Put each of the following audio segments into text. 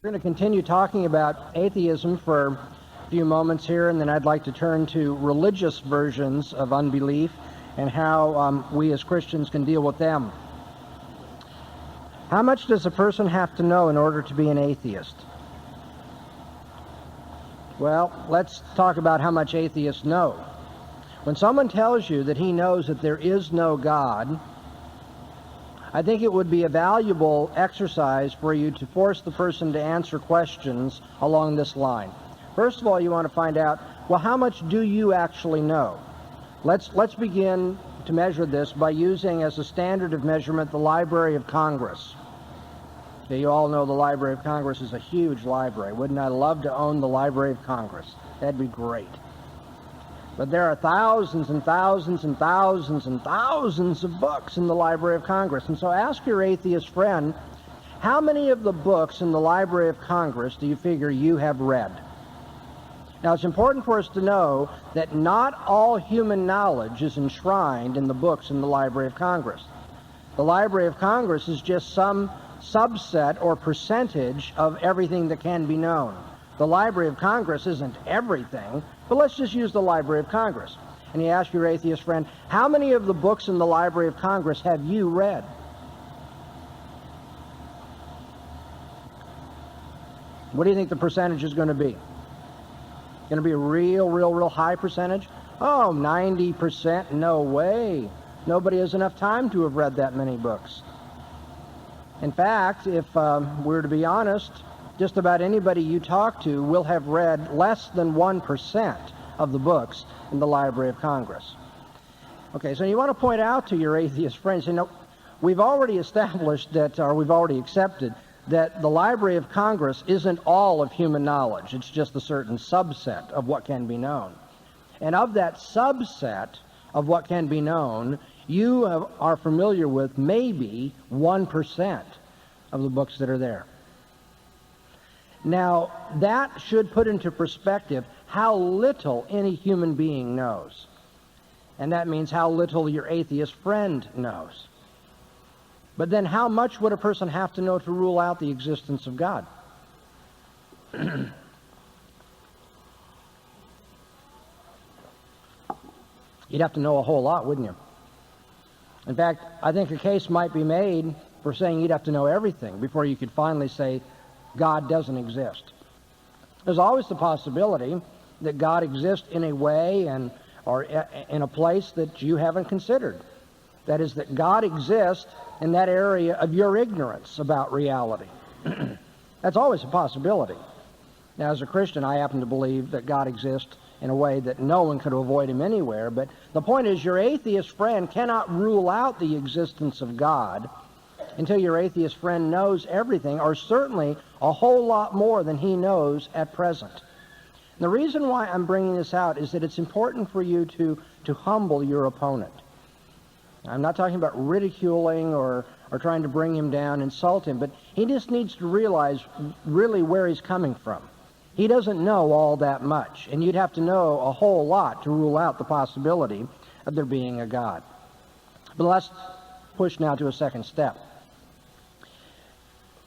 We're going to continue talking about atheism for a few moments here, and then I'd like to turn to religious versions of unbelief and how we as Christians can deal with them. How much does a person have to know in order to be an atheist? Well, let's talk about how much atheists know. When someone tells you that he knows that there is no God, I think it would be a valuable exercise for you to force the person to answer questions along this line. First of all, you want to find out, well, how much do you actually know? Let's begin to measure this by using as a standard of measurement the Library of Congress. Okay, you all know the Library of Congress is a huge library. Wouldn't I love to own the Library of Congress? That'd be great. But there are thousands and thousands and thousands and thousands of books in the Library of Congress. And so ask your atheist friend, how many of the books in the Library of Congress do you figure you have read? Now, it's important for us to know that not all human knowledge is enshrined in the books in the Library of Congress. The Library of Congress is just some subset or percentage of everything that can be known. The Library of Congress isn't everything, but let's just use the Library of Congress. And you ask your atheist friend, how many of the books in the Library of Congress have you read? What do you think the percentage is going to be? Going to be a real high percentage? Oh, 90%? No way. Nobody has enough time to have read that many books. In fact, if we're to be honest, just about anybody you talk to will have read less than 1% of the books in the Library of Congress. Okay, so you want to point out to your atheist friends, you know, we've already established that, or we've already accepted, that the Library of Congress isn't all of human knowledge. It's just a certain subset of what can be known. And of that subset of what can be known, you are familiar with maybe 1% of the books that are there. Now, that should put into perspective how little any human being knows. And that means how little your atheist friend knows. But then how much would a person have to know to rule out the existence of God? You'd have to know a whole lot, wouldn't you? In fact, I think a case might be made for saying you'd have to know everything before you could finally say God doesn't exist. There's always the possibility that God exists in a way or in a place that you haven't considered. That is, that God exists in that area of your ignorance about reality. That's always a possibility. Now, as a Christian, I happen to believe that God exists in a way that no one could avoid him anywhere. But the point is, your atheist friend cannot rule out the existence of God until your atheist friend knows everything, or certainly a whole lot more than he knows at present. And the reason why I'm bringing this out is that it's important for you to humble your opponent. I'm not talking about ridiculing or trying to bring him down, insult him, but he just needs to realize really where he's coming from. He doesn't know all that much, and you'd have to know a whole lot to rule out the possibility of there being a God. But let's push now to a second step.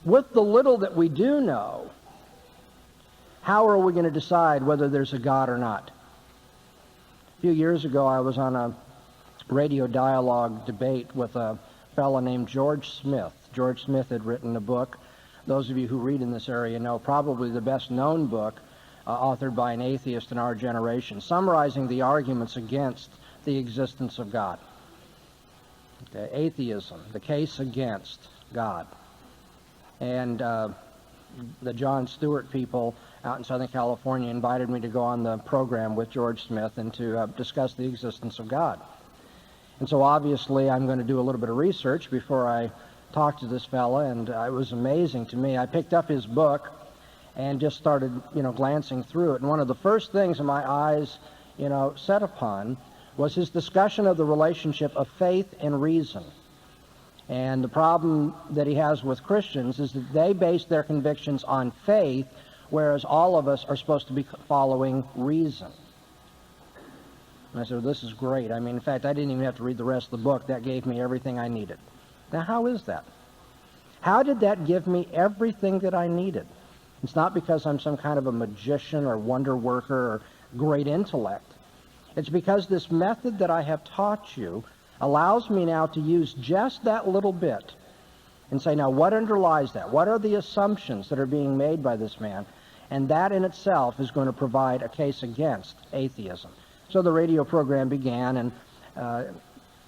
With the little that we do know, how are we going to decide whether there's a God or not? A few years ago, I was on a radio dialogue debate with a fellow named George Smith. George Smith had written a book. Those of you who read in this area know probably the best known book authored by an atheist in our generation, summarizing the arguments against the existence of God. Okay, atheism, the case against God. And the John Stewart people out in Southern California invited me to go on the program with George Smith and to discuss the existence of God. And so obviously I'm going to do a little bit of research before I talk to this fella, and it was amazing to me. I picked up his book and just started, glancing through it. And one of the first things my eyes, set upon was his discussion of the relationship of faith and reason. And the problem that he has with Christians is that they base their convictions on faith, whereas all of us are supposed to be following reason. And I said, well, this is great. In fact, I didn't even have to read the rest of the book. That gave me everything I needed. Now, how is that? How did that give me everything that I needed? It's not because I'm some kind of a magician or wonder worker or great intellect. It's because this method that I have taught you allows me now to use just that little bit and say, now what underlies that? What are the assumptions that are being made by this man? And that in itself is going to provide a case against atheism. So the radio program began, and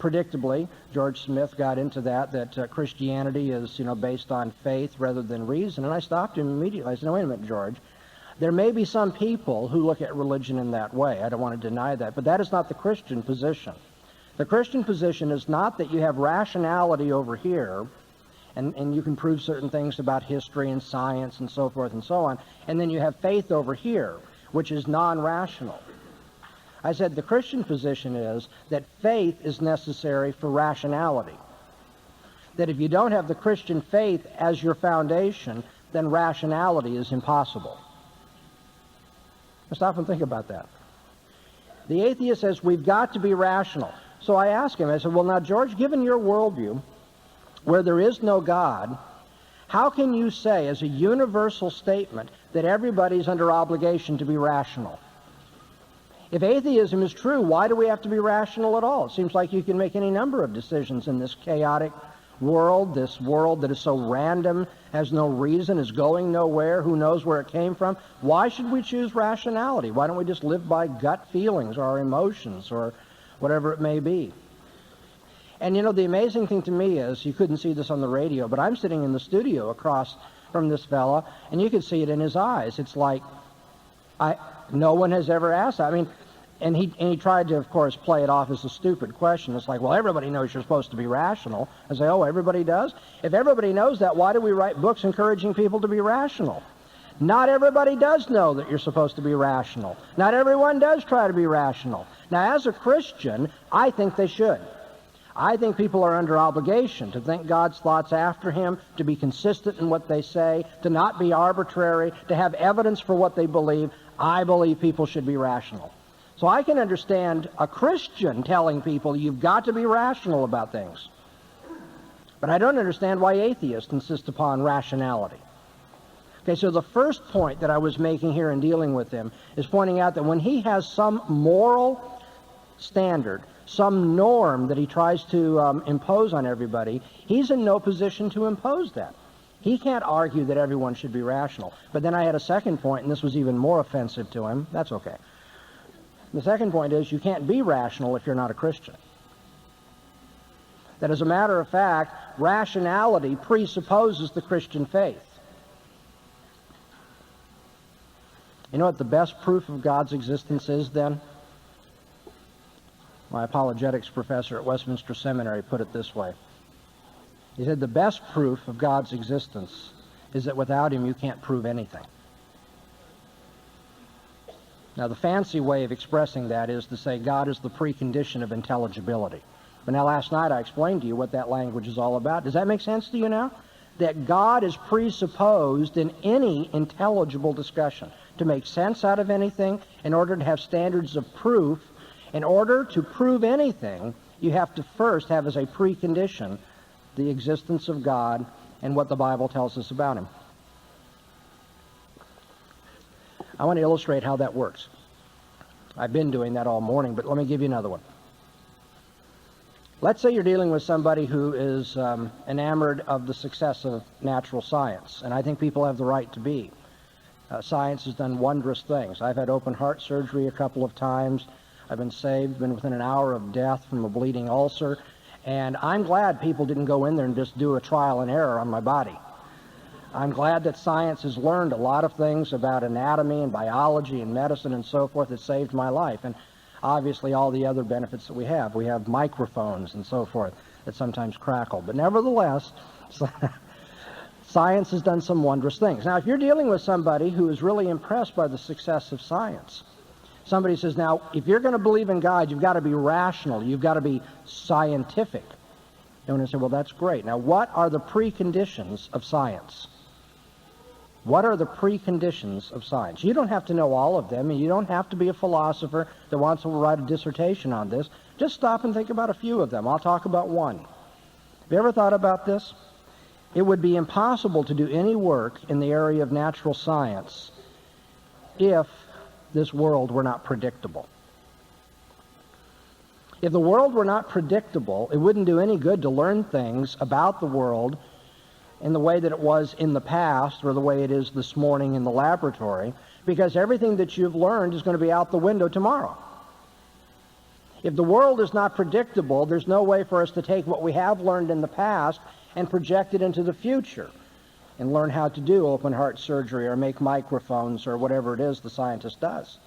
predictably, George Smith got into that Christianity is, based on faith rather than reason. And I stopped him immediately. I said, no, wait a minute, George. There may be some people who look at religion in that way. I don't want to deny that. But that is not the Christian position. The Christian position is not that you have rationality over here, and you can prove certain things about history and science and so forth and so on, and then you have faith over here, which is non-rational. I said the Christian position is that faith is necessary for rationality. That if you don't have the Christian faith as your foundation, then rationality is impossible. Now stop and think about that. The atheist says we've got to be rational. So I asked him, I said, well, now, George, given your worldview, where there is no God, how can you say as a universal statement that everybody's under obligation to be rational? If atheism is true, why do we have to be rational at all? It seems like you can make any number of decisions in this chaotic world, this world that is so random, has no reason, is going nowhere, who knows where it came from. Why should we choose rationality? Why don't we just live by gut feelings or our emotions or whatever it may be? And the amazing thing to me is, you couldn't see this on the radio, but I'm sitting in the studio across from this fella, and you could see it in his eyes. It's like, no one has ever asked that. I mean, and he tried to, of course, play it off as a stupid question. It's like, well, everybody knows you're supposed to be rational. I say, oh, everybody does? If everybody knows that, why do we write books encouraging people to be rational? Not everybody does know that you're supposed to be rational. Not everyone does try to be rational. Now, as a Christian, I think they should. I think people are under obligation to think God's thoughts after him, to be consistent in what they say, to not be arbitrary, to have evidence for what they believe. I believe people should be rational. So I can understand a Christian telling people you've got to be rational about things. But I don't understand why atheists insist upon rationality. Okay, so the first point that I was making here in dealing with him is pointing out that when he has some moral standard, some norm that he tries to impose on everybody, he's in no position to impose that. He can't argue that everyone should be rational. But then I had a second point, and this was even more offensive to him. That's okay. The second point is you can't be rational if you're not a Christian. That as a matter of fact, rationality presupposes the Christian faith. You know what the best proof of God's existence is then? My apologetics professor at Westminster Seminary put it this way. He said the best proof of God's existence is that without him you can't prove anything. Now the fancy way of expressing that is to say God is the precondition of intelligibility. But now last night I explained to you what that language is all about. Does that make sense to you now? That God is presupposed in any intelligible discussion. To make sense out of anything, in order to have standards of proof, in order to prove anything, you have to first have as a precondition the existence of God and what the Bible tells us about him. I want to illustrate how that works. I've been doing that all morning, but let me give you another one. Let's say you're dealing with somebody who is enamored of the success of natural science, and I think people have the right to be. Science has done wondrous things. I've had open heart surgery a couple of times. I've been saved, been within an hour of death from a bleeding ulcer, and I'm glad people didn't go in there and just do a trial and error on my body. I'm glad that science has learned a lot of things about anatomy and biology and medicine and so forth that saved my life, and obviously all the other benefits that we have. We have microphones and so forth that sometimes crackle, but nevertheless, science has done some wondrous things. Now, if you're dealing with somebody who is really impressed by the success of science, somebody says, now, if you're going to believe in God, you've got to be rational. You've got to be scientific. And when I say, well, that's great. Now, what are the preconditions of science? What are the preconditions of science? You don't have to know all of them, and you don't have to be a philosopher that wants to write a dissertation on this. Just stop and think about a few of them. I'll talk about one. Have you ever thought about this? it would be impossible to do any work in the area of natural science if this world were not predictable. If the world were not predictable, it wouldn't do any good to learn things about the world in the way that it was in the past or the way it is this morning in the laboratory, because everything that you've learned is going to be out the window tomorrow. If the world is not predictable, there's no way for us to take what we have learned in the past and project it into the future and learn how to do open heart surgery or make microphones or whatever it is the scientist does.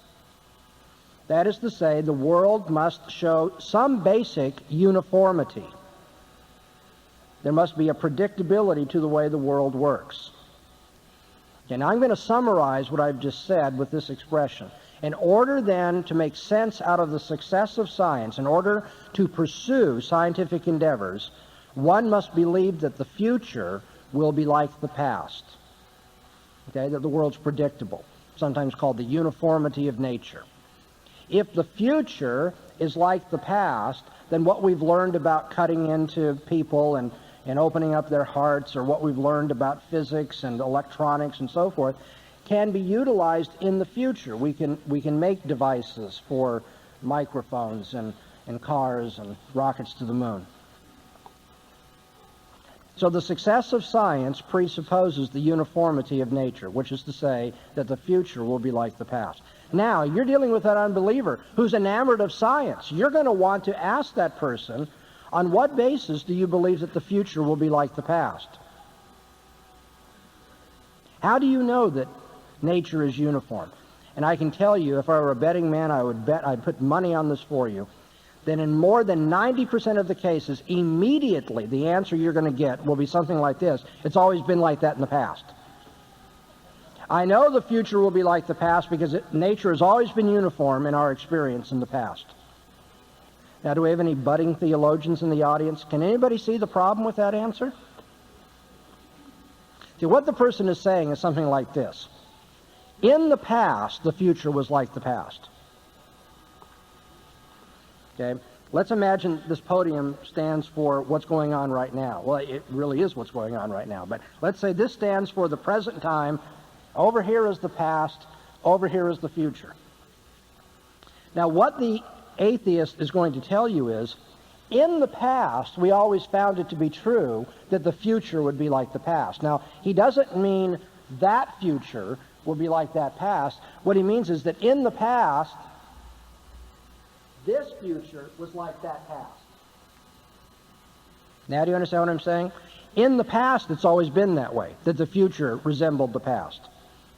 That is to say, the world must show some basic uniformity. There must be a predictability to the way the world works. Okay, now I'm going to summarize what I've just said with this expression. In order then to make sense out of the success of science, in order to pursue scientific endeavors, one must believe that the future will be like the past. Okay, that the world's predictable, sometimes called the uniformity of nature. If the future is like the past, then what we've learned about cutting into people and opening up their hearts, or what we've learned about physics and electronics and so forth, can be utilized in the future. We can make devices for microphones and cars and rockets to the moon. So the success of science presupposes the uniformity of nature, which is to say that the future will be like the past. Now, you're dealing with that unbeliever who's enamored of science. You're going to want to ask that person, on what basis do you believe that the future will be like the past? How do you know that nature is uniform? And I can tell you, if I were a betting man, I'd put money on this for you, that in more than 90% of the cases, immediately the answer you're going to get will be something like this: it's always been like that in the past. I know the future will be like the past because nature has always been uniform in our experience in the past. Now, do we have any budding theologians in the audience? Can anybody see the problem with that answer? See, what the person is saying is something like this: in the past, the future was like the past. Okay? Let's imagine this podium stands for what's going on right now. Well, it really is what's going on right now. But let's say this stands for the present time. Over here is the past. Over here is the future. Now, what the atheist is going to tell you is, in the past, we always found it to be true that the future would be like the past. Now, he doesn't mean that future will be like that past. What he means is that in the past, this future was like that past. Now, do you understand what I'm saying? In the past, it's always been that way, that the future resembled the past.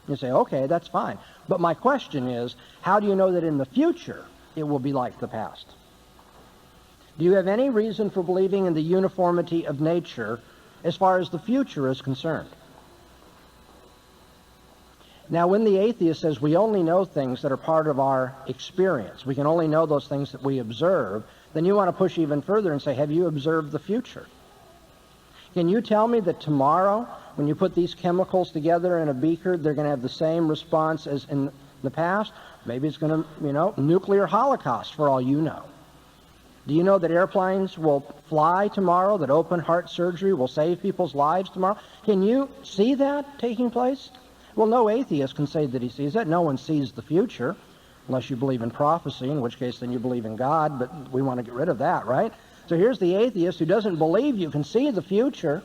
You say, okay, that's fine. But my question is, how do you know that in the future it will be like the past? Do you have any reason for believing in the uniformity of nature as far as the future is concerned? Now, when the atheist says we only know things that are part of our experience, we can only know those things that we observe, then you want to push even further and say, have you observed the future? Can you tell me that tomorrow, when you put these chemicals together in a beaker, they're going to have the same response as in the past? Maybe it's going to, nuclear holocaust for all you know. Do you know that airplanes will fly tomorrow, that open heart surgery will save people's lives tomorrow? Can you see that taking place? Well, no atheist can say that he sees that. No one sees the future, unless you believe in prophecy, in which case then you believe in God, but we want to get rid of that, right? So here's the atheist who doesn't believe you can see the future.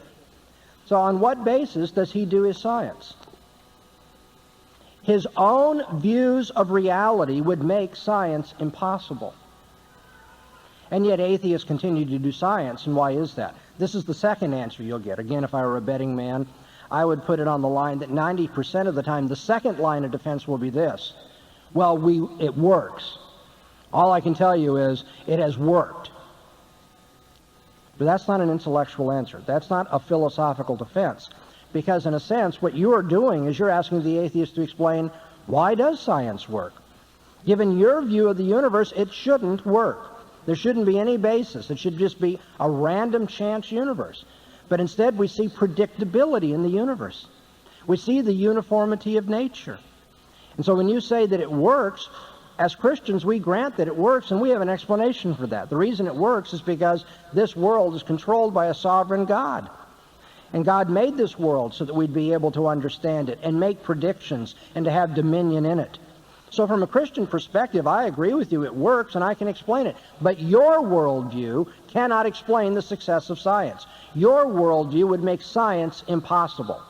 So on what basis does he do his science? His own views of reality would make science impossible. And yet atheists continue to do science, and why is that? This is the second answer you'll get. Again, if I were a betting man, I would put it on the line that 90% of the time, the second line of defense will be this: well, it works. All I can tell you is it has worked. But that's not an intellectual answer. That's not a philosophical defense. Because in a sense, what you are doing is you're asking the atheist to explain, why does science work? Given your view of the universe, it shouldn't work. There shouldn't be any basis. It should just be a random chance universe. But instead, we see predictability in the universe. We see the uniformity of nature. And so when you say that it works, as Christians, we grant that it works, and we have an explanation for that. The reason it works is because this world is controlled by a sovereign God. And God made this world so that we'd be able to understand it and make predictions and to have dominion in it. So from a Christian perspective, I agree with you, it works and I can explain it. But your worldview cannot explain the success of science. Your worldview would make science impossible.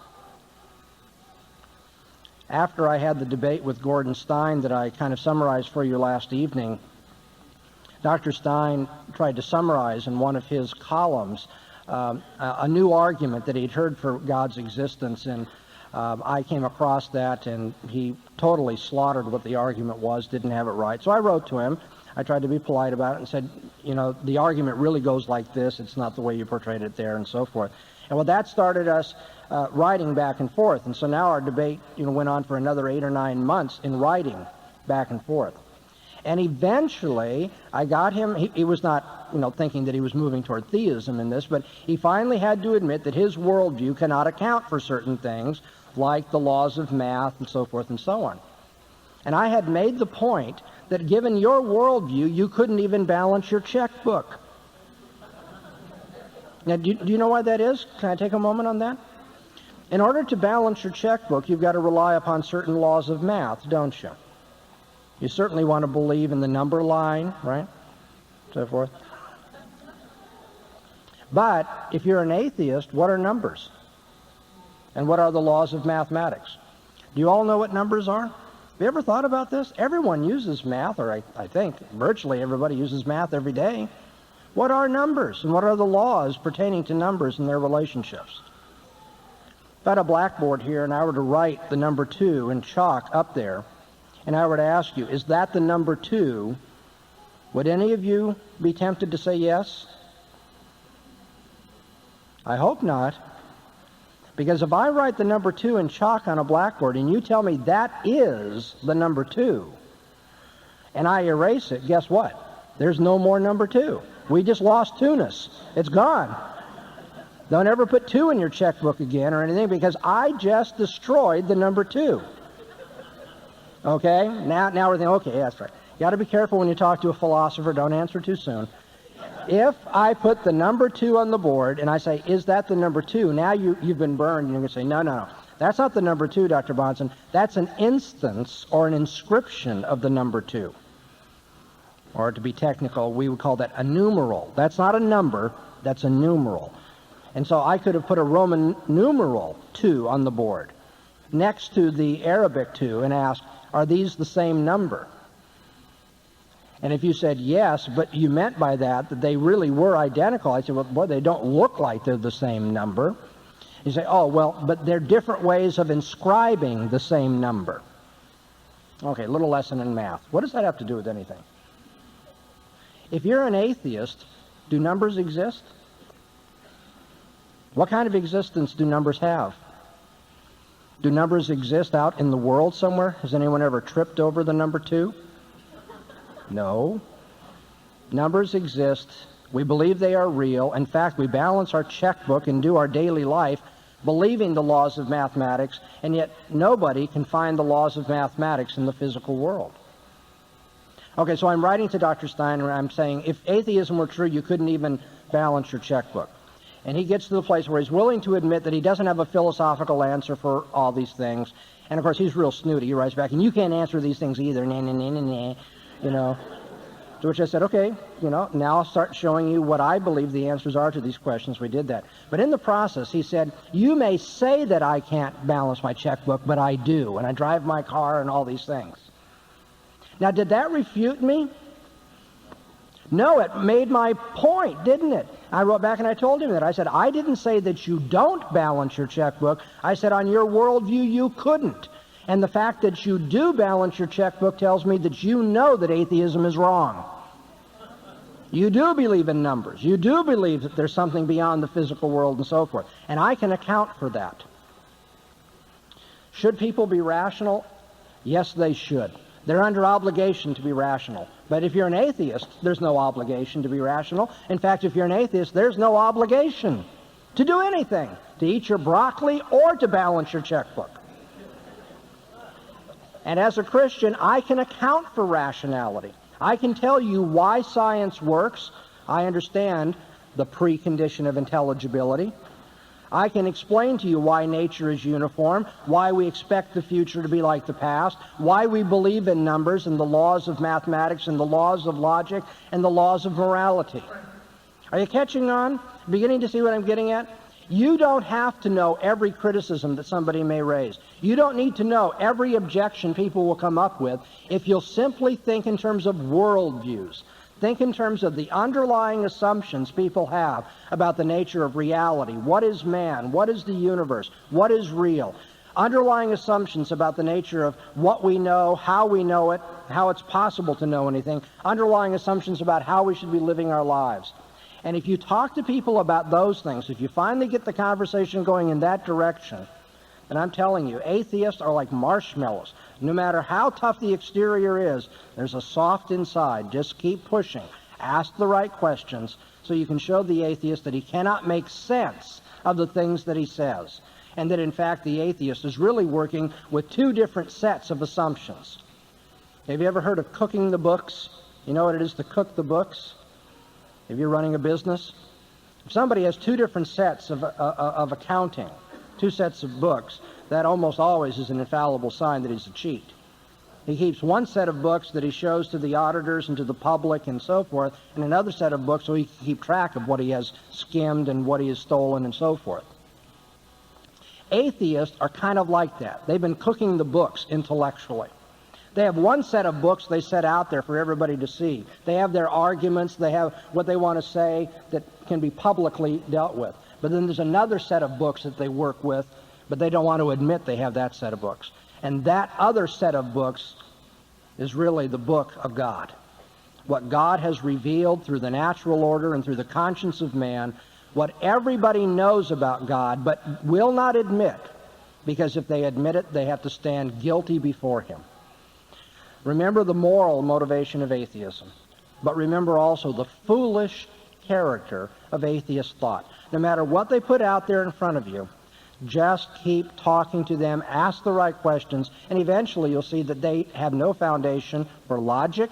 After I had the debate with Gordon Stein that I kind of summarized for you last evening, Dr. Stein tried to summarize in one of his columns a new argument that he'd heard for God's existence, and I came across that, and he totally slaughtered what the argument was, didn't have it right. So I wrote to him. I tried to be polite about it and said, you know, the argument really goes like this. It's not the way you portrayed it there, and so forth. And well, that started us writing back and forth. And so now our debate, went on for another 8 or 9 months in writing back and forth. And eventually, I got him, he was not, thinking that he was moving toward theism in this, but he finally had to admit that his worldview cannot account for certain things, like the laws of math and so forth and so on. And I had made the point that given your worldview, you couldn't even balance your checkbook. Now, do you know why that is? Can I take a moment on that? In order to balance your checkbook, you've got to rely upon certain laws of math, don't you? You certainly want to believe in the number line, right? So forth. But if you're an atheist, what are numbers? And what are the laws of mathematics? Do you all know what numbers are? Have you ever thought about this? Everyone uses math, or I think virtually everybody uses math every day. What are numbers? And what are the laws pertaining to numbers and their relationships? If I had a blackboard here and I were to write the number 2 in chalk up there, and I were to ask you, is that the number 2, would any of you be tempted to say yes? I hope not. Because if I write the number 2 in chalk on a blackboard and you tell me that is the number 2, and I erase it, guess what? There's no more number 2. We just lost 2-ness. It's gone. Don't ever put 2 in your checkbook again or anything, because I just destroyed the number 2. Okay? Now we're thinking, okay, that's right. You got to be careful when you talk to a philosopher. Don't answer too soon. If I put the number 2 on the board and I say, is that the number 2? Now you've been burned, and you're going to say, no. That's not the number 2, Dr. Bahnsen. That's an instance or an inscription of the number 2. Or to be technical, we would call that a numeral. That's not a number, that's a numeral. And so I could have put a Roman numeral 2 on the board next to the Arabic 2 and asked, are these the same number? And if you said yes, but you meant by that they really were identical, I said, well, boy, they don't look like they're the same number. You say, oh, well, but they're different ways of inscribing the same number. Okay, little lesson in math. What does that have to do with anything? If you're an atheist, do numbers exist? What kind of existence do numbers have? Do numbers exist out in the world somewhere? Has anyone ever tripped over the number 2? No. Numbers exist. We believe they are real. In fact, we balance our checkbook and do our daily life believing the laws of mathematics, and yet nobody can find the laws of mathematics in the physical world. Okay, so I'm writing to Dr. Stein and I'm saying, if atheism were true, you couldn't even balance your checkbook. And he gets to the place where he's willing to admit that he doesn't have a philosophical answer for all these things. And of course, he's real snooty. He writes back, and you can't answer these things either, To which I said, okay, now I'll start showing you what I believe the answers are to these questions. We did that. But in the process, he said, you may say that I can't balance my checkbook, but I do. And I drive my car and all these things. Now, did that refute me? No, it made my point, didn't it? I wrote back and I told him that. I said, I didn't say that you don't balance your checkbook. I said, on your worldview, you couldn't. And the fact that you do balance your checkbook tells me that you know that atheism is wrong. You do believe in numbers. You do believe that there's something beyond the physical world and so forth. And I can account for that. Should people be rational? Yes, they should. They're under obligation to be rational. But if you're an atheist, there's no obligation to be rational. In fact, if you're an atheist, there's no obligation to do anything, to eat your broccoli or to balance your checkbook. And as a Christian, I can account for rationality. I can tell you why science works. I understand the precondition of intelligibility. I can explain to you why nature is uniform, why we expect the future to be like the past, why we believe in numbers and the laws of mathematics and the laws of logic and the laws of morality. Are you catching on? Beginning to see what I'm getting at? You don't have to know every criticism that somebody may raise. You don't need to know every objection people will come up with if you'll simply think in terms of worldviews. Think in terms of the underlying assumptions people have about the nature of reality. What is man? What is the universe? What is real? Underlying assumptions about the nature of what we know, how we know it, how it's possible to know anything. Underlying assumptions about how we should be living our lives. And if you talk to people about those things, if you finally get the conversation going in that direction, and I'm telling you, atheists are like marshmallows. No matter how tough the exterior is, there's a soft inside. Just keep pushing. Ask the right questions so you can show the atheist that he cannot make sense of the things that he says. And that, in fact, the atheist is really working with two different sets of assumptions. Have you ever heard of cooking the books? You know what it is to cook the books? If you're running a business? If somebody has two different sets of accounting, two sets of books, that almost always is an infallible sign that he's a cheat. He keeps one set of books that he shows to the auditors and to the public and so forth, and another set of books so he can keep track of what he has skimmed and what he has stolen and so forth. Atheists are kind of like that. They've been cooking the books intellectually. They have one set of books they set out there for everybody to see. They have their arguments, they have what they want to say that can be publicly dealt with. But then there's another set of books that they work with, but they don't want to admit they have that set of books. And that other set of books is really the book of God. What God has revealed through the natural order and through the conscience of man, what everybody knows about God but will not admit, because if they admit it, they have to stand guilty before him. Remember the moral motivation of atheism, but remember also the foolish character of atheist thought. No matter what they put out there in front of you, just keep talking to them, ask the right questions, and eventually you'll see that they have no foundation for logic,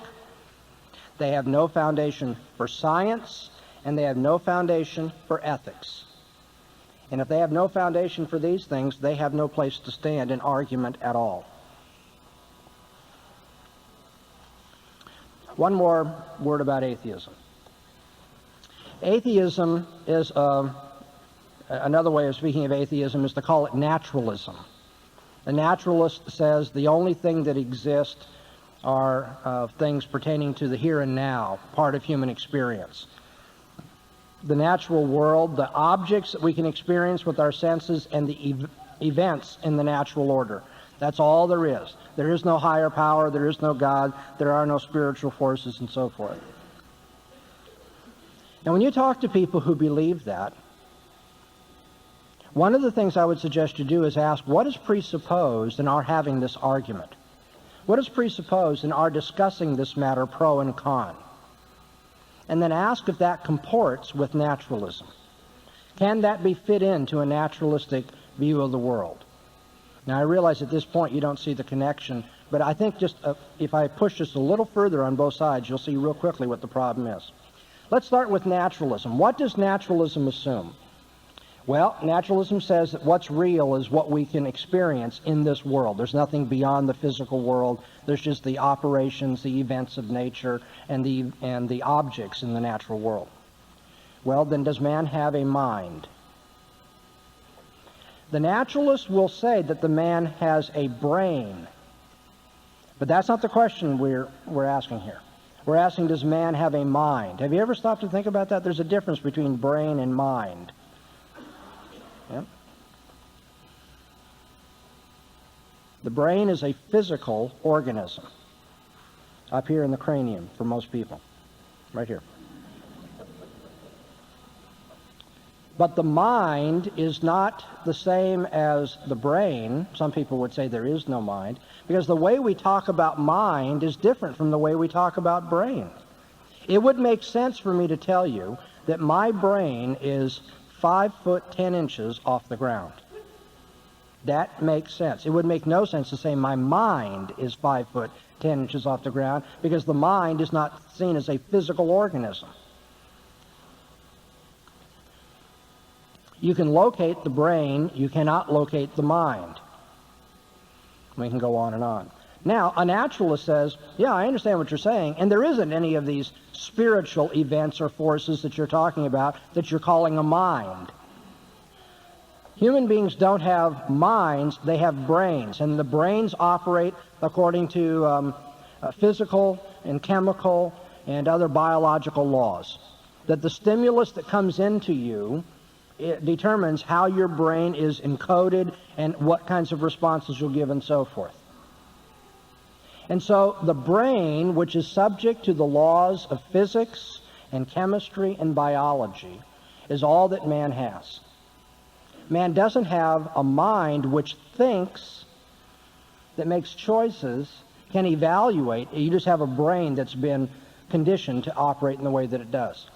they have no foundation for science, and they have no foundation for ethics. And if they have no foundation for these things, they have no place to stand in argument at all. One more word about atheism. Atheism is, another way of speaking of atheism is to call it naturalism. The naturalist says the only thing that exists are things pertaining to the here and now, part of human experience. The natural world, the objects that we can experience with our senses, and the events in the natural order. That's all there is. There is no higher power, there is no God, there are no spiritual forces, and so forth. Now, when you talk to people who believe that, one of the things I would suggest you do is ask, what is presupposed in our having this argument? What is presupposed in our discussing this matter, pro and con? And then ask if that comports with naturalism. Can that be fit into a naturalistic view of the world? Now, I realize at this point you don't see the connection, but I think just if I push just a little further on both sides, you'll see real quickly what the problem is. Let's start with naturalism. What does naturalism assume? Well, naturalism says that what's real is what we can experience in this world. There's nothing beyond the physical world. There's just the operations, the events of nature, and the objects in the natural world. Well, then does man have a mind? The naturalist will say that the man has a brain. But that's not the question we're asking here. We're asking, does man have a mind? Have you ever stopped to think about that? There's a difference between brain and mind. Yep. The brain is a physical organism up here in the cranium for most people, right here. But the mind is not the same as the brain. Some people would say there is no mind, because the way we talk about mind is different from the way we talk about brain. It would make sense for me to tell you that my brain is 5 foot 10 inches off the ground. That makes sense. It would make no sense to say my mind is 5 foot 10 inches off the ground, because the mind is not seen as a physical organism. You can locate the brain, you cannot locate the mind. We can go on and on. Now, a naturalist says, yeah, I understand what you're saying, and there isn't any of these spiritual events or forces that you're talking about that you're calling a mind. Human beings don't have minds, they have brains, and the brains operate according to physical and chemical and other biological laws. That the stimulus that comes into you, it determines how your brain is encoded and what kinds of responses you'll give and so forth. And so the brain, which is subject to the laws of physics and chemistry and biology, is all that man has. Man doesn't have a mind which thinks, that makes choices, can evaluate. You just have a brain that's been conditioned to operate in the way that it does.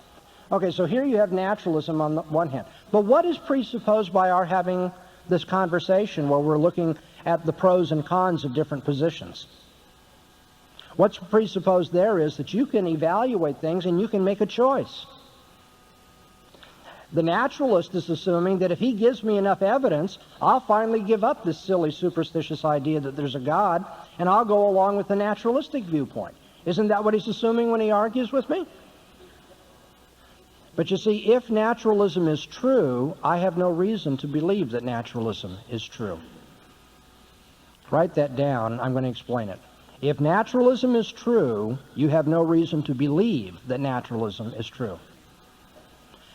Okay, so here you have naturalism on the one hand. But what is presupposed by our having this conversation where we're looking at the pros and cons of different positions? What's presupposed there is that you can evaluate things and you can make a choice. The naturalist is assuming that if he gives me enough evidence, I'll finally give up this silly superstitious idea that there's a God, and I'll go along with the naturalistic viewpoint. Isn't that what he's assuming when he argues with me? But you see, if naturalism is true, I have no reason to believe that naturalism is true. Write that down. I'm going to explain it. If naturalism is true, you have no reason to believe that naturalism is true.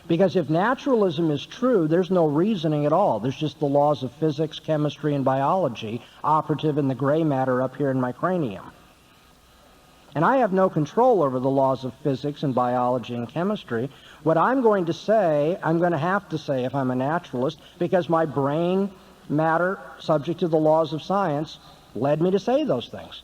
Because if naturalism is true, there's no reasoning at all. There's just the laws of physics, chemistry, and biology operative in the gray matter up here in my cranium. And I have no control over the laws of physics and biology and chemistry. What I'm going to say, I'm going to have to say if I'm a naturalist, because my brain matter, subject to the laws of science, led me to say those things.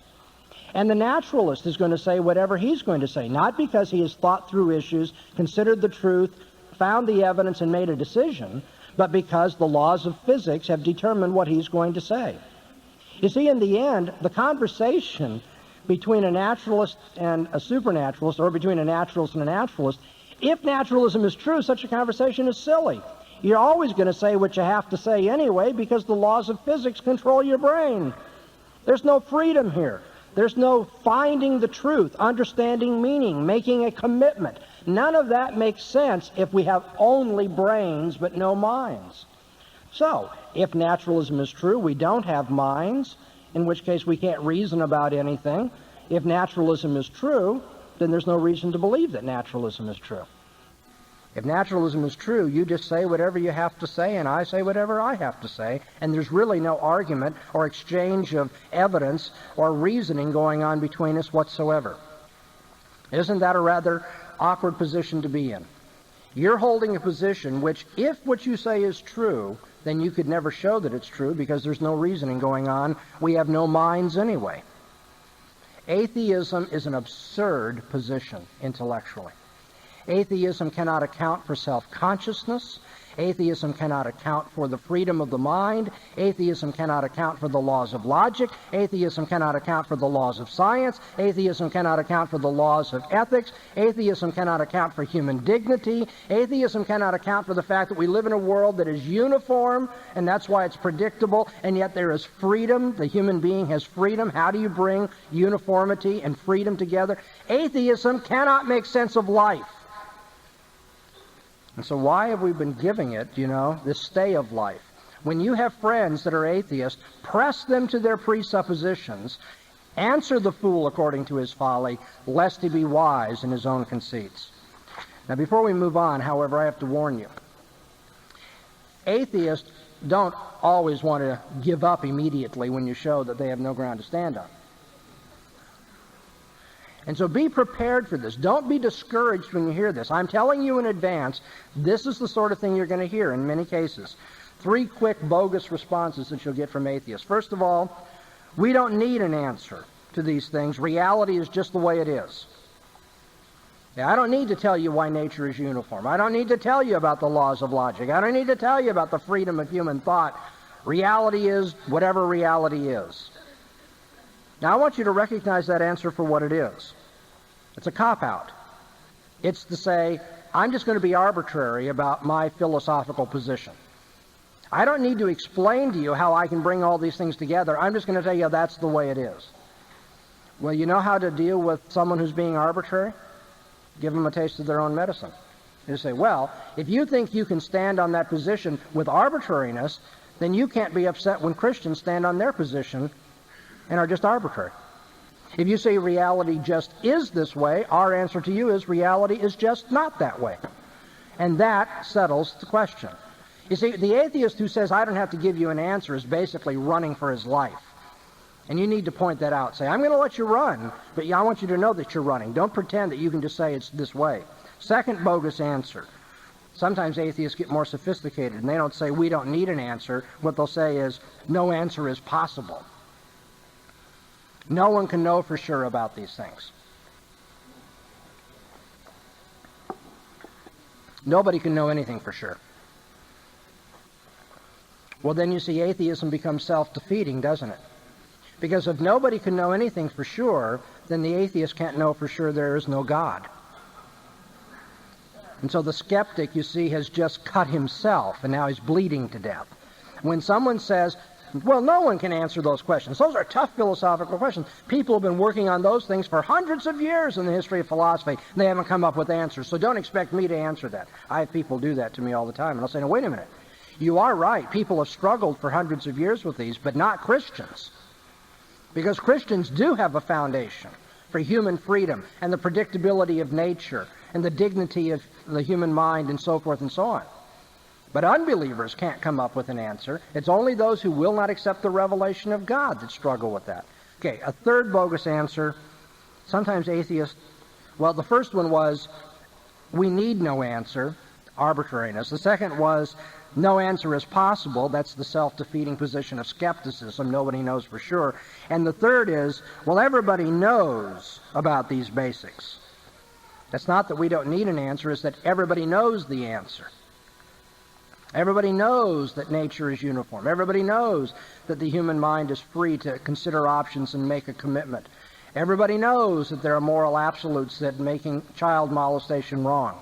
And the naturalist is going to say whatever he's going to say, not because he has thought through issues, considered the truth, found the evidence, and made a decision, but because the laws of physics have determined what he's going to say. You see, in the end, the conversation between a naturalist and a supernaturalist, or between a naturalist and a naturalist, if naturalism is true, such a conversation is silly. You're always going to say what you have to say anyway, because the laws of physics control your brain. There's no freedom here. There's no finding the truth, understanding meaning, making a commitment. None of that makes sense if we have only brains but no minds. So, if naturalism is true, we don't have minds, in which case we can't reason about anything. If naturalism is true, then there's no reason to believe that naturalism is true. If naturalism is true, you just say whatever you have to say, and I say whatever I have to say, and there's really no argument or exchange of evidence or reasoning going on between us whatsoever. Isn't that a rather awkward position to be in? You're holding a position which, if what you say is true, then you could never show that it's true because there's no reasoning going on. We have no minds anyway. Atheism is an absurd position intellectually. Atheism cannot account for self-consciousness. Atheism cannot account for the freedom of the mind. Atheism cannot account for the laws of logic. Atheism cannot account for the laws of science. Atheism cannot account for the laws of ethics. Atheism cannot account for human dignity. Atheism cannot account for the fact that we live in a world that is uniform, and that's why it's predictable, and yet there is freedom. The human being has freedom. How do you bring uniformity and freedom together? Atheism cannot make sense of life. And so why have we been giving it, this stay of life? When you have friends that are atheists, press them to their presuppositions, answer the fool according to his folly, lest he be wise in his own conceits. Now, before we move on, however, I have to warn you. Atheists don't always want to give up immediately when you show that they have no ground to stand on. And so be prepared for this. Don't be discouraged when you hear this. I'm telling you in advance, this is the sort of thing you're going to hear in many cases. 3 quick bogus responses that you'll get from atheists. First of all, we don't need an answer to these things. Reality is just the way it is. Now, I don't need to tell you why nature is uniform. I don't need to tell you about the laws of logic. I don't need to tell you about the freedom of human thought. Reality is whatever reality is. Now, I want you to recognize that answer for what it is. It's a cop-out. It's to say, I'm just going to be arbitrary about my philosophical position. I don't need to explain to you how I can bring all these things together. I'm just going to tell you that's the way it is. Well, you know how to deal with someone who's being arbitrary? Give them a taste of their own medicine. You say, well, if you think you can stand on that position with arbitrariness, then you can't be upset when Christians stand on their position and are just arbitrary. If you say reality just is this way, our answer to you is reality is just not that way. And that settles the question. You see, the atheist who says, I don't have to give you an answer, is basically running for his life. And you need to point that out. Say, I'm going to let you run, but I want you to know that you're running. Don't pretend that you can just say it's this way. Second bogus answer. Sometimes atheists get more sophisticated, and they don't say, we don't need an answer. What they'll say is, no answer is possible. No one can know for sure about these things. Nobody can know anything for sure. Well, then you see atheism becomes self-defeating, doesn't it? Because if nobody can know anything for sure, then the atheist can't know for sure there is no God. And so the skeptic, you see, has just cut himself, and now he's bleeding to death. When someone says, well, no one can answer those questions. Those are tough philosophical questions. People have been working on those things for hundreds of years in the history of philosophy. They haven't come up with answers, so don't expect me to answer that. I have people do that to me all the time, and I'll say, no, wait a minute. You are right. People have struggled for hundreds of years with these, but not Christians. Because Christians do have a foundation for human freedom and the predictability of nature and the dignity of the human mind and so forth and so on. But unbelievers can't come up with an answer. It's only those who will not accept the revelation of God that struggle with that. Okay, a third bogus answer. Sometimes atheists, well, the first one was, we need no answer, arbitrariness. The second was, no answer is possible. That's the self-defeating position of skepticism. Nobody knows for sure. And the third is, well, everybody knows about these basics. It's not that we don't need an answer, it's that everybody knows the answer. Everybody knows that nature is uniform. Everybody knows that the human mind is free to consider options and make a commitment. Everybody knows that there are moral absolutes that making child molestation wrong.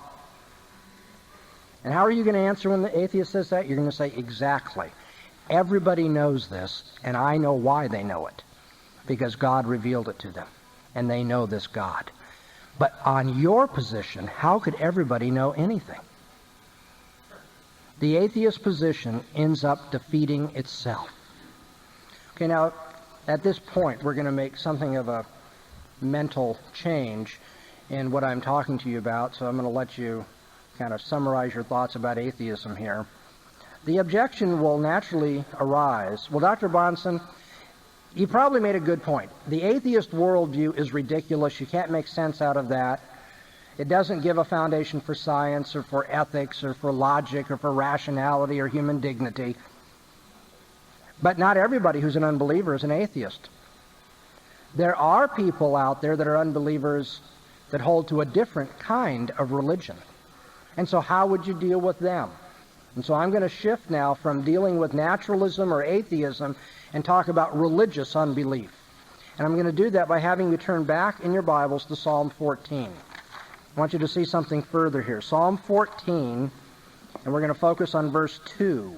And how are you going to answer when the atheist says that? You're going to say, exactly. Everybody knows this, and I know why they know it. Because God revealed it to them, and they know this God. But on your position, how could everybody know anything? The atheist position ends up defeating itself. Okay, now, at this point, we're going to make something of a mental change in what I'm talking to you about, so I'm going to let you kind of summarize your thoughts about atheism here. The objection will naturally arise. Well, Dr. Bahnsen, you probably made a good point. The atheist worldview is ridiculous. You can't make sense out of that. It doesn't give a foundation for science or for ethics or for logic or for rationality or human dignity. But not everybody who's an unbeliever is an atheist. There are people out there that are unbelievers that hold to a different kind of religion. And so how would you deal with them? And so I'm going to shift now from dealing with naturalism or atheism and talk about religious unbelief. And I'm going to do that by having you turn back in your Bibles to Psalm 14. I want you to see something further here. Psalm 14, and we're going to focus on verse 2.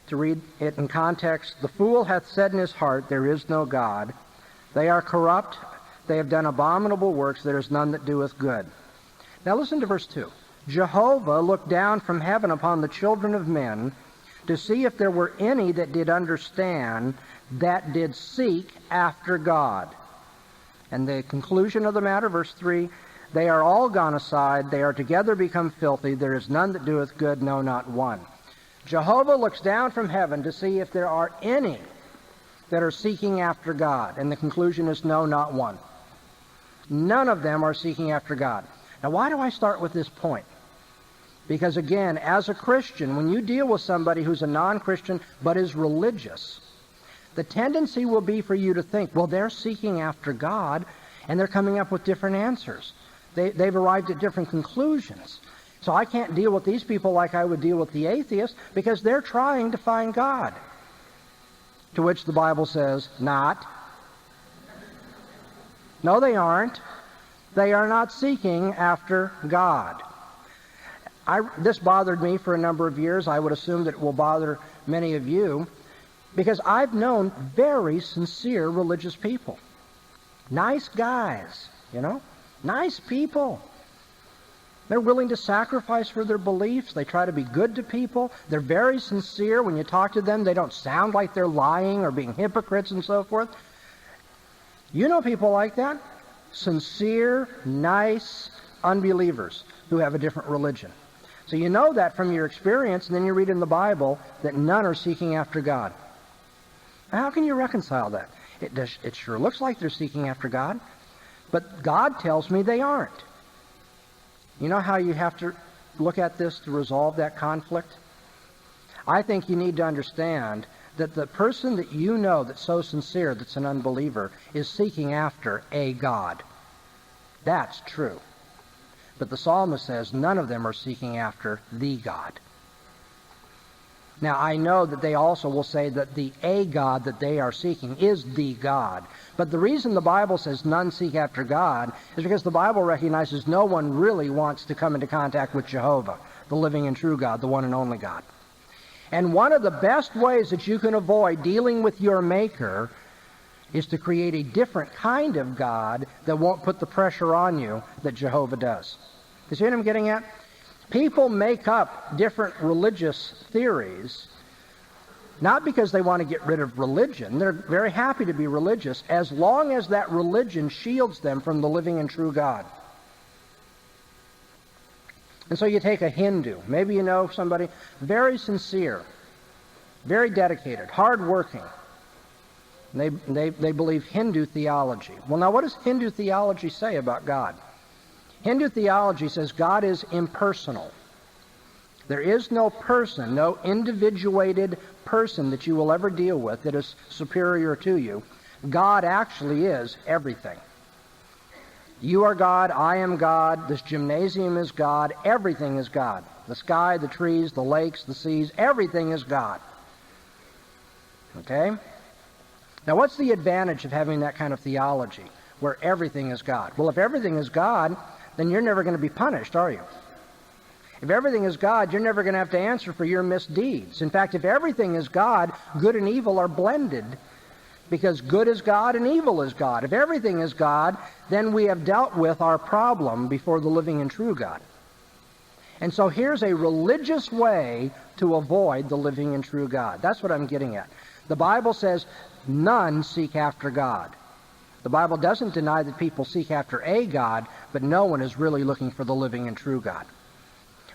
To read it in context, the fool hath said in his heart, there is no God. They are corrupt. They have done abominable works. There is none that doeth good. Now listen to verse 2. Jehovah looked down from heaven upon the children of men to see if there were any that did understand, that did seek after God. And the conclusion of the matter, verse 3, they are all gone aside. They are together become filthy. There is none that doeth good, no, not one. Jehovah looks down from heaven to see if there are any that are seeking after God. And the conclusion is no, not one. None of them are seeking after God. Now, why do I start with this point? Because, again, as a Christian, when you deal with somebody who's a non-Christian but is religious, the tendency will be for you to think, well, they're seeking after God, and they're coming up with different answers. They've arrived at different conclusions. So I can't deal with these people like I would deal with the atheist, because they're trying to find God. To which the Bible says, not. No, they aren't. They are not seeking after God. This bothered me for a number of years. I would assume that it will bother many of you, because I've known very sincere religious people. Nice guys, nice people. They're willing to sacrifice for their beliefs. They try to be good to people. They're very sincere. When you talk to them, they don't sound like they're lying or being hypocrites and so forth. You know people like that? Sincere, nice unbelievers who have a different religion. So you know that from your experience, and then you read in the Bible that none are seeking after God. Now, how can you reconcile that? It sure looks like they're seeking after God, but God tells me they aren't. You know how you have to look at this to resolve that conflict? I think you need to understand that the person that you know that's so sincere that's an unbeliever is seeking after a God. That's true. But the psalmist says none of them are seeking after the God. Now, I know that they also will say that the a God that they are seeking is the God. But the reason the Bible says none seek after God is because the Bible recognizes no one really wants to come into contact with Jehovah, the living and true God, the one and only God. And one of the best ways that you can avoid dealing with your Maker is to create a different kind of God that won't put the pressure on you that Jehovah does. You see what I'm getting at? People make up different religious theories, not because they want to get rid of religion. They're very happy to be religious as long as that religion shields them from the living and true God. And so you take a Hindu. Maybe you know somebody very sincere, very dedicated, hardworking. They believe Hindu theology. Well, now what does Hindu theology say about God? Hindu theology says God is impersonal. There is no person, no individuated person that you will ever deal with that is superior to you. God actually is everything. You are God, I am God, this gymnasium is God, everything is God. The sky, the trees, the lakes, the seas, everything is God. Okay? Now what's the advantage of having that kind of theology where everything is God? Well, if everything is God, then you're never going to be punished, are you? If everything is God, you're never going to have to answer for your misdeeds. In fact, if everything is God, good and evil are blended, because good is God and evil is God. If everything is God, then we have dealt with our problem before the living and true God. And so here's a religious way to avoid the living and true God. That's what I'm getting at. The Bible says none seek after God. The Bible doesn't deny that people seek after a God, but no one is really looking for the living and true God.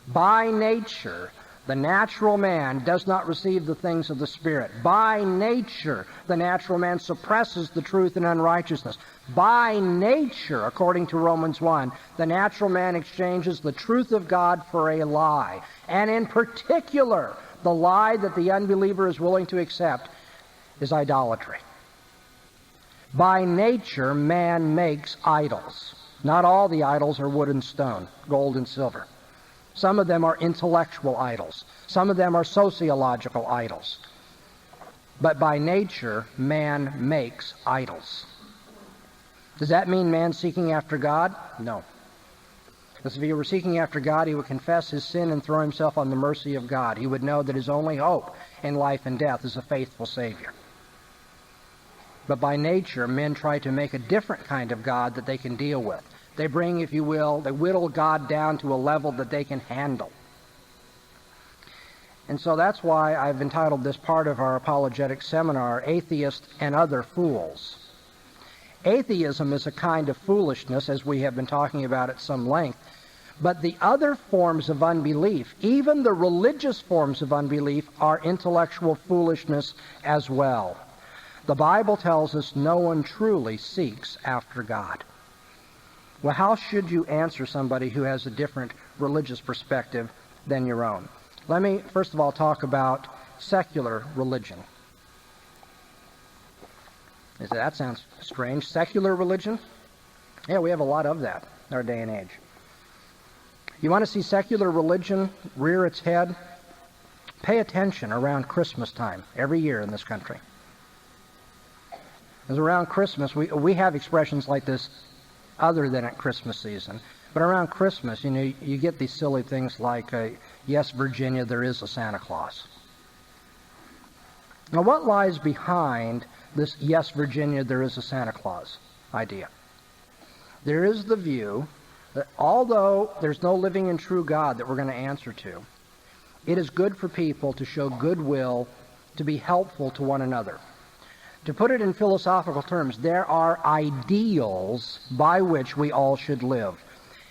By nature, the natural man does not receive the things of the Spirit. By nature, the natural man suppresses the truth in unrighteousness. By nature, according to Romans 1, the natural man exchanges the truth of God for a lie. And in particular, the lie that the unbeliever is willing to accept is idolatry. By nature, man makes idols. Not all the idols are wood and stone, gold and silver. Some of them are intellectual idols. Some of them are sociological idols. But by nature, man makes idols. Does that mean man seeking after God? No. Because if he were seeking after God, he would confess his sin and throw himself on the mercy of God. He would know that his only hope in life and death is a faithful Savior. But by nature, men try to make a different kind of God that they can deal with. They bring, if you will, they whittle God down to a level that they can handle. And so that's why I've entitled this part of our apologetic seminar, Atheist and Other Fools. Atheism is a kind of foolishness, as we have been talking about at some length. But the other forms of unbelief, even the religious forms of unbelief, are intellectual foolishness as well. The Bible tells us no one truly seeks after God. Well, how should you answer somebody who has a different religious perspective than your own? Let me, first of all, talk about secular religion. You say, that sounds strange. Secular religion? Yeah, we have a lot of that in our day and age. You want to see secular religion rear its head? Pay attention around Christmas time every year in this country. Because around Christmas, we have expressions like this other than at Christmas season. But around Christmas, you get these silly things like, yes, Virginia, there is a Santa Claus. Now, what lies behind this, yes, Virginia, there is a Santa Claus idea? There is the view that although there's no living and true God that we're going to answer to, it is good for people to show goodwill, to be helpful to one another. To put it in philosophical terms, there are ideals by which we all should live.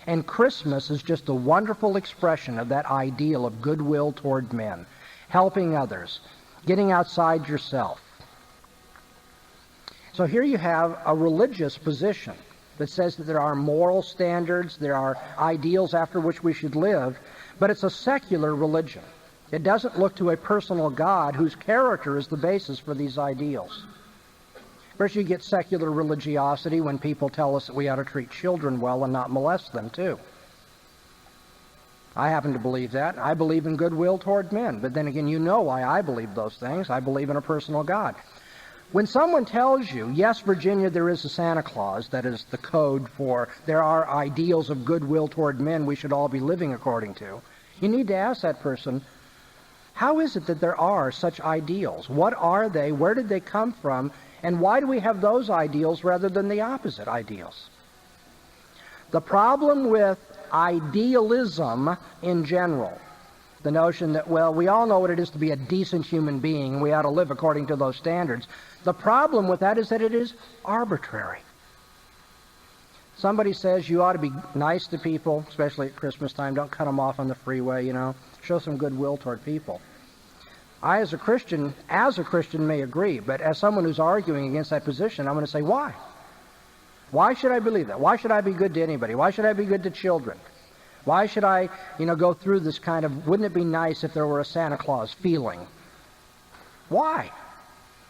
And Christmas is just a wonderful expression of that ideal of goodwill toward men, helping others, getting outside yourself. So here you have a religious position that says that there are moral standards, there are ideals after which we should live, but it's a secular religion. It doesn't look to a personal God whose character is the basis for these ideals. First, you get secular religiosity when people tell us that we ought to treat children well and not molest them, too. I happen to believe that. I believe in goodwill toward men. But then again, you know why I believe those things. I believe in a personal God. When someone tells you, yes, Virginia, there is a Santa Claus, that is the code for there are ideals of goodwill toward men we should all be living according to, you need to ask that person, how is it that there are such ideals? What are they? Where did they come from? And why do we have those ideals rather than the opposite ideals? The problem with idealism in general, the notion that, well, we all know what it is to be a decent human being, we ought to live according to those standards. The problem with that is that it is arbitrary. Somebody says you ought to be nice to people, especially at Christmas time. Don't cut them off on the freeway, Show some goodwill toward people. I, as a Christian may agree, but as someone who's arguing against that position, I'm going to say, why? Why should I believe that? Why should I be good to anybody? Why should I be good to children? Why should I, go through this kind of, wouldn't it be nice if there were a Santa Claus feeling? Why?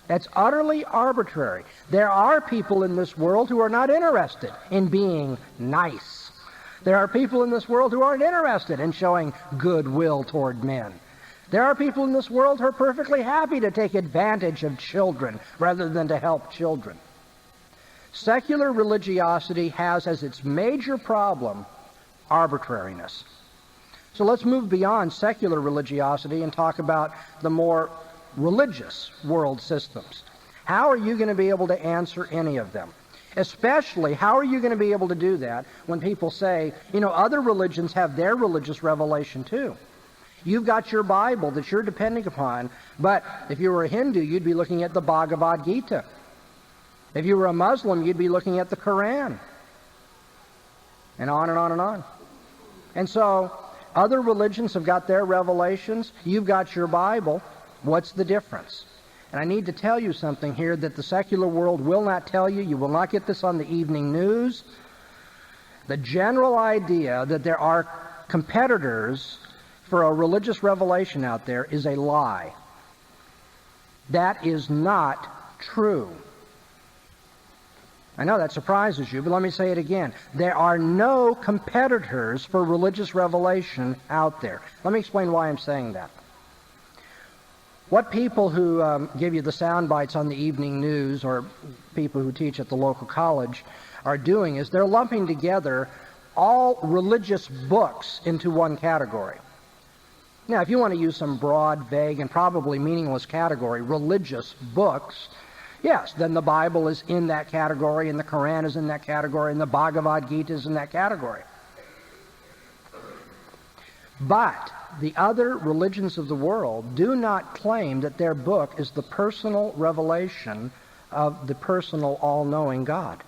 That's utterly arbitrary. There are people in this world who are not interested in being nice. There are people in this world who aren't interested in showing goodwill toward men. There are people in this world who are perfectly happy to take advantage of children rather than to help children. Secular religiosity has as its major problem arbitrariness. So let's move beyond secular religiosity and talk about the more religious world systems. How are you going to be able to answer any of them? Especially, how are you going to be able to do that when people say, other religions have their religious revelation too. You've got your Bible that you're depending upon, but if you were a Hindu, you'd be looking at the Bhagavad Gita. If you were a Muslim, you'd be looking at the Quran. And on and on and on. And so, other religions have got their revelations. You've got your Bible. What's the difference? And I need to tell you something here that the secular world will not tell you. You will not get this on the evening news. The general idea that there are competitors for a religious revelation out there is a lie. That is not true. I know that surprises you, but let me say it again. There are no competitors for religious revelation out there. Let me explain why I'm saying that. What people who give you the sound bites on the evening news or people who teach at the local college are doing is they're lumping together all religious books into one category. Now, if you want to use some broad, vague, and probably meaningless category, religious books, yes, then the Bible is in that category, and the Quran is in that category, and the Bhagavad Gita is in that category. But the other religions of the world do not claim that their book is the personal revelation of the personal, all-knowing God.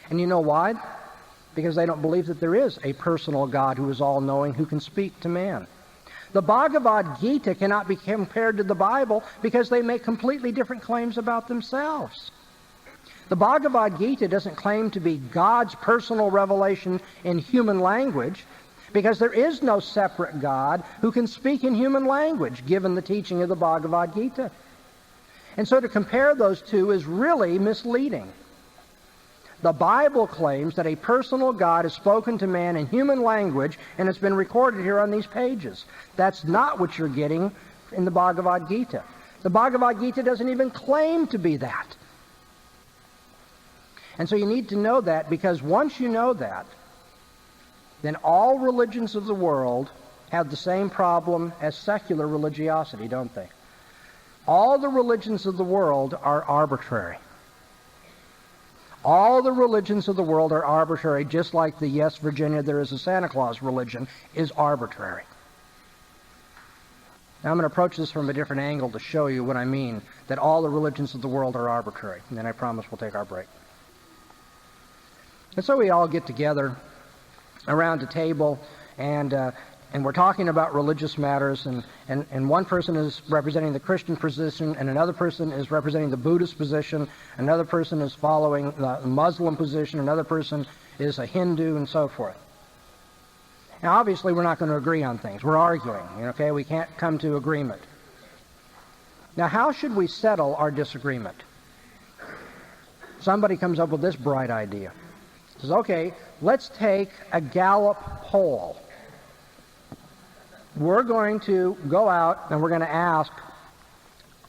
And you know why? Because they don't believe that there is a personal God who is all-knowing, who can speak to man. The Bhagavad Gita cannot be compared to the Bible because they make completely different claims about themselves. The Bhagavad Gita doesn't claim to be God's personal revelation in human language because there is no separate God who can speak in human language given the teaching of the Bhagavad Gita. And so to compare those two is really misleading. The Bible claims that a personal God has spoken to man in human language, and it's been recorded here on these pages. That's not what you're getting in the Bhagavad Gita. The Bhagavad Gita doesn't even claim to be that. And so you need to know that, because once you know that, then all religions of the world have the same problem as secular religiosity, don't they? All the religions of the world are arbitrary. All the religions of the world are arbitrary, just like the Yes, Virginia, there is a Santa Claus religion is arbitrary. Now I'm going to approach this from a different angle to show you what I mean, that all the religions of the world are arbitrary. And then I promise we'll take our break. And so we all get together around a table, and we're talking about religious matters, and one person is representing the Christian position, and another person is representing the Buddhist position, another person is following the Muslim position, another person is a Hindu, and so forth. Now, obviously, we're not going to agree on things. We're arguing, okay? We can't come to agreement. Now, how should we settle our disagreement? Somebody comes up with this bright idea. Says, okay, let's take a Gallup poll. We're going to go out and we're going to ask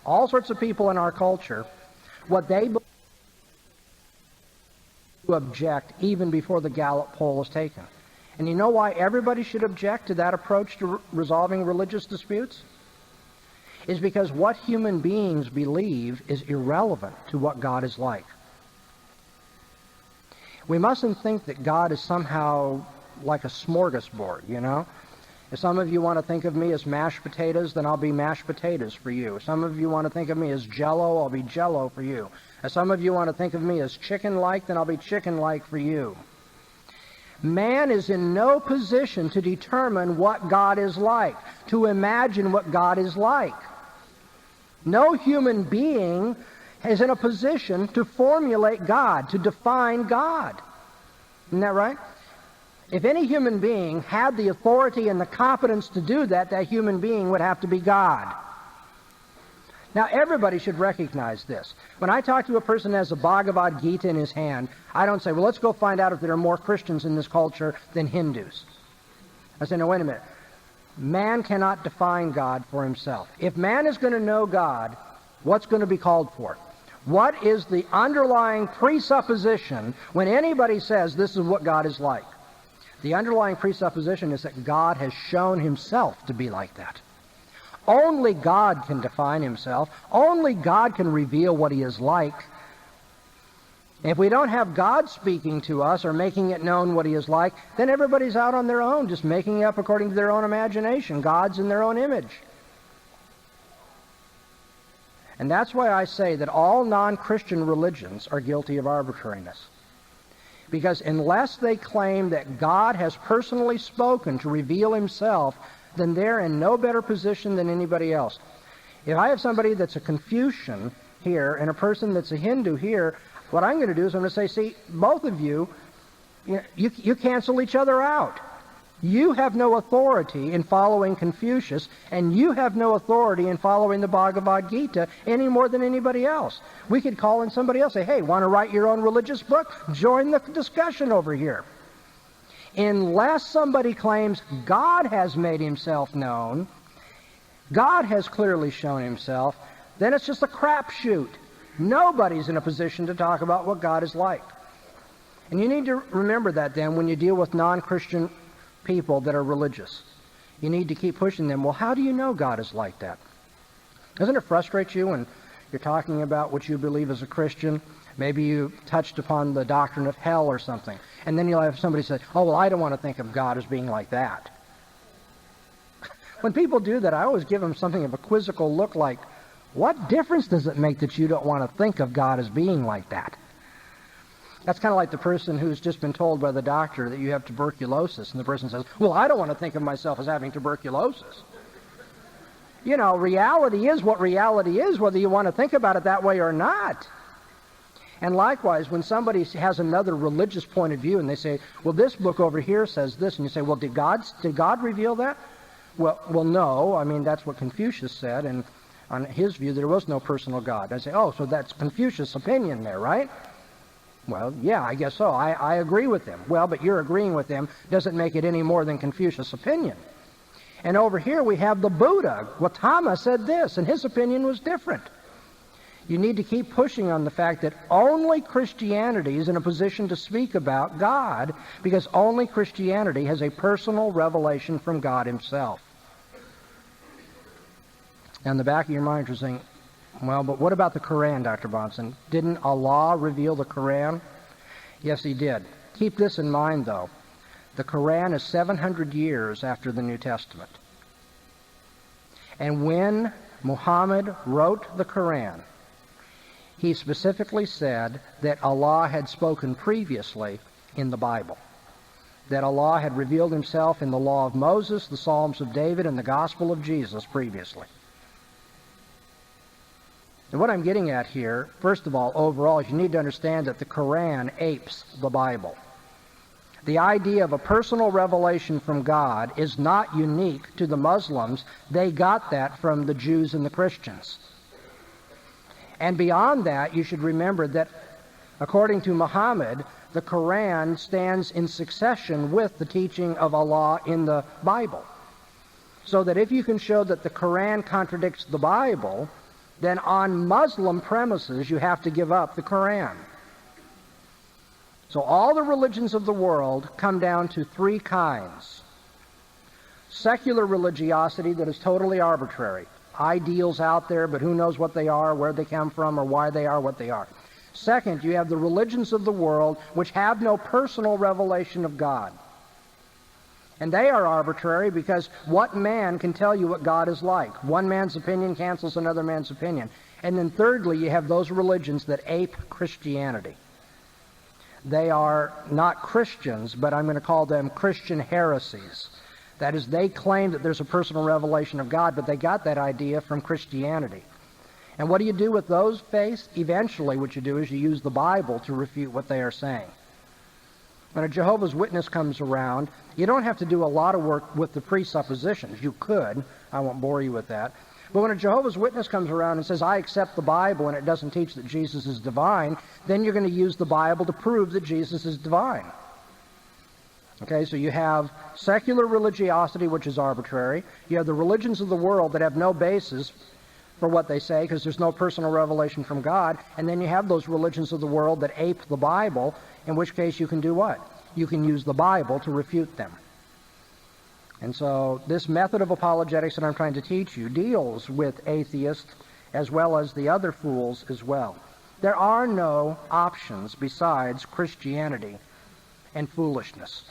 all sorts of people in our culture what they believe to object even before the Gallup poll is taken. And you know why everybody should object to that approach to resolving religious disputes? Is because what human beings believe is irrelevant to what God is like. We mustn't think that God is somehow like a smorgasbord, you know? If some of you want to think of me as mashed potatoes, then I'll be mashed potatoes for you. If some of you want to think of me as Jell-O, I'll be Jell-O for you. If some of you want to think of me as chicken-like, then I'll be chicken-like for you. Man is in no position to determine what God is like, to imagine what God is like. No human being is in a position to formulate God, to define God. Isn't that right? If any human being had the authority and the competence to do that, that human being would have to be God. Now, everybody should recognize this. When I talk to a person who has a Bhagavad Gita in his hand, I don't say, well, let's go find out if there are more Christians in this culture than Hindus. I say, no, wait a minute. Man cannot define God for himself. If man is going to know God, what's going to be called for? What is the underlying presupposition when anybody says this is what God is like? The underlying presupposition is that God has shown himself to be like that. Only God can define himself. Only God can reveal what he is like. If we don't have God speaking to us or making it known what he is like, then everybody's out on their own, just making it up according to their own imagination. God's in their own image. And that's why I say that all non-Christian religions are guilty of arbitrariness. Because unless they claim that God has personally spoken to reveal himself, then they're in no better position than anybody else. If I have somebody that's a Confucian here and a person that's a Hindu here, what I'm going to do is I'm going to say, see, both of you cancel each other out. You have no authority in following Confucius, and you have no authority in following the Bhagavad Gita any more than anybody else. We could call in somebody else, say, hey, want to write your own religious book? Join the discussion over here. Unless somebody claims God has made himself known, God has clearly shown himself, then it's just a crapshoot. Nobody's in a position to talk about what God is like. And you need to remember that then when you deal with non-Christian people that are religious. You need to keep pushing them. Well, how do you know God is like that? Doesn't it frustrate you when you're talking about what you believe as a Christian? Maybe you touched upon the doctrine of hell or something. And then you'll have somebody say, oh, well, I don't want to think of God as being like that. When people do that, I always give them something of a quizzical look like, what difference does it make that you don't want to think of God as being like that? That's kind of like the person who's just been told by the doctor that you have tuberculosis, and the person says, well, I don't want to think of myself as having tuberculosis. You know, reality is what reality is, whether you want to think about it that way or not. And likewise, when somebody has another religious point of view and they say, well, this book over here says this, and you say, well, did God reveal that? Well, no. I mean, that's what Confucius said, and on his view, there was no personal God. I say, oh, so that's Confucius' opinion there, right? Well, yeah, I guess so. I agree with him. Well, but you're agreeing with him doesn't make it any more than Confucius' opinion. And over here we have the Buddha. Gautama said this, and his opinion was different. You need to keep pushing on the fact that only Christianity is in a position to speak about God, because only Christianity has a personal revelation from God himself. Now, in the back of your mind, you're saying, well, but what about the Quran, Dr. Bahnsen? Didn't Allah reveal the Quran? Yes, he did. Keep this in mind, though. The Quran is 700 years after the New Testament. And when Muhammad wrote the Quran, he specifically said that Allah had spoken previously in the Bible, that Allah had revealed himself in the law of Moses, the Psalms of David, and the gospel of Jesus previously. And what I'm getting at here, first of all, overall, is you need to understand that the Quran apes the Bible. The idea of a personal revelation from God is not unique to the Muslims. They got that from the Jews and the Christians. And beyond that, you should remember that, according to Muhammad, the Quran stands in succession with the teaching of Allah in the Bible. So that if you can show that the Quran contradicts the Bible, then on Muslim premises you have to give up the Quran. So all the religions of the world come down to three kinds. Secular religiosity that is totally arbitrary. Ideals out there, but who knows what they are, where they come from, or why they are what they are. Second, you have the religions of the world which have no personal revelation of God. And they are arbitrary because what man can tell you what God is like? One man's opinion cancels another man's opinion. And then thirdly, you have those religions that ape Christianity. They are not Christians, but I'm going to call them Christian heresies. That is, they claim that there's a personal revelation of God, but they got that idea from Christianity. And what do you do with those faiths? Eventually, what you do is you use the Bible to refute what they are saying. When a Jehovah's Witness comes around, you don't have to do a lot of work with the presuppositions. You could. I won't bore you with that. But when a Jehovah's Witness comes around and says, I accept the Bible and it doesn't teach that Jesus is divine, then you're going to use the Bible to prove that Jesus is divine. Okay, so you have secular religiosity, which is arbitrary. You have the religions of the world that have no basis for what they say because there's no personal revelation from God. And then you have those religions of the world that ape the Bible, in which case you can do what? You can use the Bible to refute them. And so this method of apologetics that I'm trying to teach you deals with atheists as well as the other fools as well. There are no options besides Christianity and foolishness.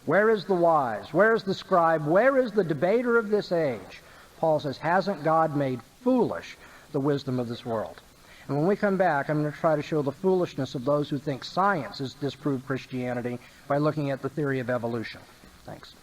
Where is the wise? Where is the scribe? Where is the debater of this age? Paul says, hasn't God made foolish the wisdom of this world? And when we come back, I'm going to try to show the foolishness of those who think science has disproved Christianity by looking at the theory of evolution. Thanks.